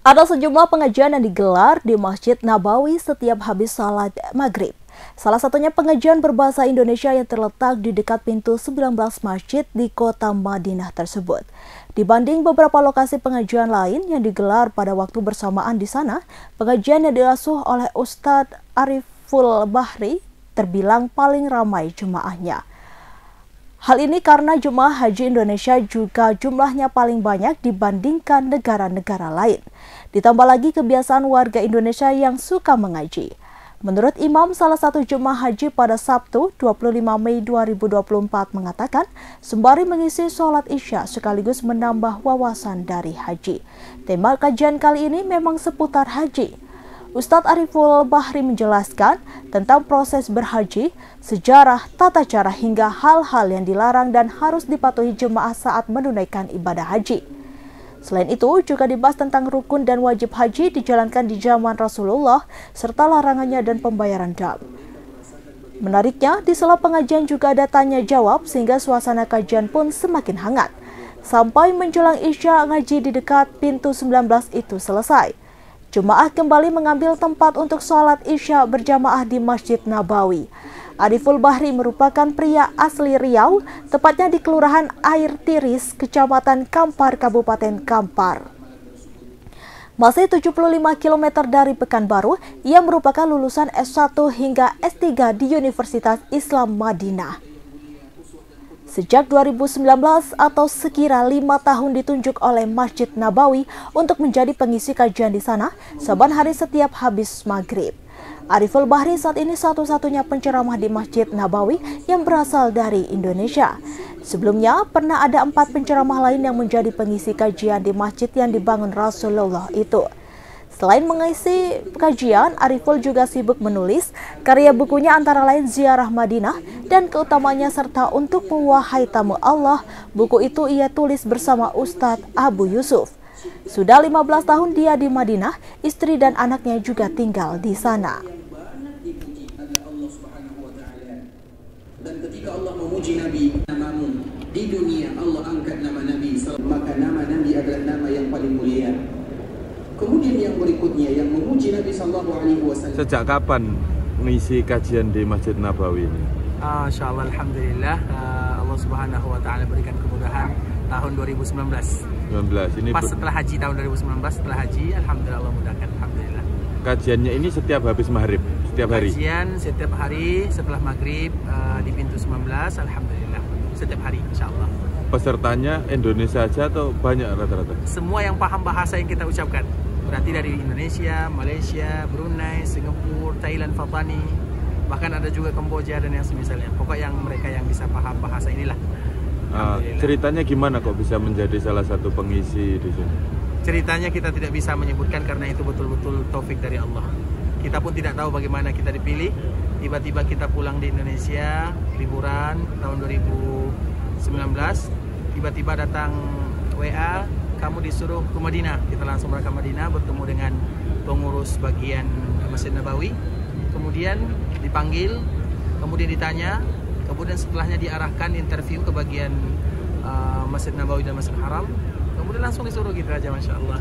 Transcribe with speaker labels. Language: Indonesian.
Speaker 1: Ada sejumlah pengajian yang digelar di Masjid Nabawi setiap habis salat maghrib. Salah satunya pengajian berbahasa Indonesia yang terletak di dekat pintu 19 masjid di kota Madinah tersebut. Dibanding beberapa lokasi pengajian lain yang digelar pada waktu bersamaan di sana, pengajian yang diasuh oleh Ustadz Ariful Bahri terbilang paling ramai jemaahnya. Hal ini karena jemaah haji Indonesia juga jumlahnya paling banyak dibandingkan negara-negara lain. Ditambah lagi kebiasaan warga Indonesia yang suka mengaji. Menurut imam salah satu jemaah haji pada Sabtu 25 Mei 2024 mengatakan, sembari mengisi sholat isya sekaligus menambah wawasan dari haji. Tema kajian kali ini memang seputar haji. Ustadz Ariful Bahri menjelaskan tentang proses berhaji, sejarah, tata cara hingga hal-hal yang dilarang dan harus dipatuhi jemaah saat menunaikan ibadah haji. Selain itu, juga dibahas tentang rukun dan wajib haji dijalankan di zaman Rasulullah, serta larangannya dan pembayaran dam. Menariknya, di sela pengajian juga ada tanya jawab sehingga suasana kajian pun semakin hangat. Sampai menjelang isya ngaji di dekat pintu 19 itu selesai. Jemaah kembali mengambil tempat untuk sholat isya berjamaah di Masjid Nabawi. Ariful Bahri merupakan pria asli Riau, tepatnya di Kelurahan Air Tiris, Kecamatan Kampar, Kabupaten Kampar. Masih 75 km dari Pekanbaru, ia merupakan lulusan S1 hingga S3 di Universitas Islam Madinah. Sejak 2019 atau sekira 5 tahun ditunjuk oleh Masjid Nabawi untuk menjadi pengisi kajian di sana saban hari setiap habis maghrib. Ariful Bahri saat ini satu-satunya penceramah di Masjid Nabawi yang berasal dari Indonesia. Sebelumnya pernah ada 4 penceramah lain yang menjadi pengisi kajian di masjid yang dibangun Rasulullah itu. Selain mengisi kajian, Ariful juga sibuk menulis. Karya bukunya antara lain Ziarah Madinah dan keutamanya serta Untuk Wahai Tamu Allah. Buku itu ia tulis bersama Ustadz Abu Yusuf. Sudah 15 tahun dia di Madinah, istri dan anaknya juga tinggal di sana.
Speaker 2: Dan ketika Allah memuji Nabi, namamu di dunia Allah angkat nama Nabi, maka nama Nabi adalah nama yang paling mulia. Kemudian yang berikutnya yang memuji Nabi Sallallahu Alaihi Wasallam.
Speaker 3: Sejak kapan mengisi kajian di Masjid Nabawi ini?
Speaker 4: Insyaallah alhamdulillah Allah Subhanahu Wa Taala berikan kemudahan tahun 2019.
Speaker 3: Ini
Speaker 4: pas setelah haji tahun 2019, setelah haji alhamdulillah Allah mudahkan, alhamdulillah.
Speaker 3: Kajiannya ini setiap habis maghrib, setiap hari.
Speaker 4: Kajian setiap hari setelah maghrib di pintu 19, alhamdulillah setiap hari insyaallah.
Speaker 3: Pesertanya Indonesia aja atau banyak rata-rata?
Speaker 4: Semua yang paham bahasa yang kita ucapkan. Berarti dari Indonesia, Malaysia, Brunei, Singapura, Thailand, Fatani, bahkan ada juga Kamboja dan yang semisalnya. Pokoknya yang mereka yang bisa paham bahasa inilah.
Speaker 3: Ceritanya gimana kok bisa menjadi salah satu pengisi di sini?
Speaker 4: Ceritanya kita tidak bisa menyebutkan karena itu betul-betul taufik dari Allah. Kita pun tidak tahu bagaimana kita dipilih. Tiba-tiba kita pulang di Indonesia, liburan tahun 2019. Tiba-tiba datang WA, kamu disuruh ke Madinah. Kita langsung berangkat ke Madinah, bertemu dengan pengurus bagian Masjid Nabawi. Kemudian dipanggil, kemudian ditanya, kemudian setelahnya diarahkan interview ke bagian Masjid Nabawi dan Masjid Haram. Kemudian langsung disuruh gitu aja, Masya Allah.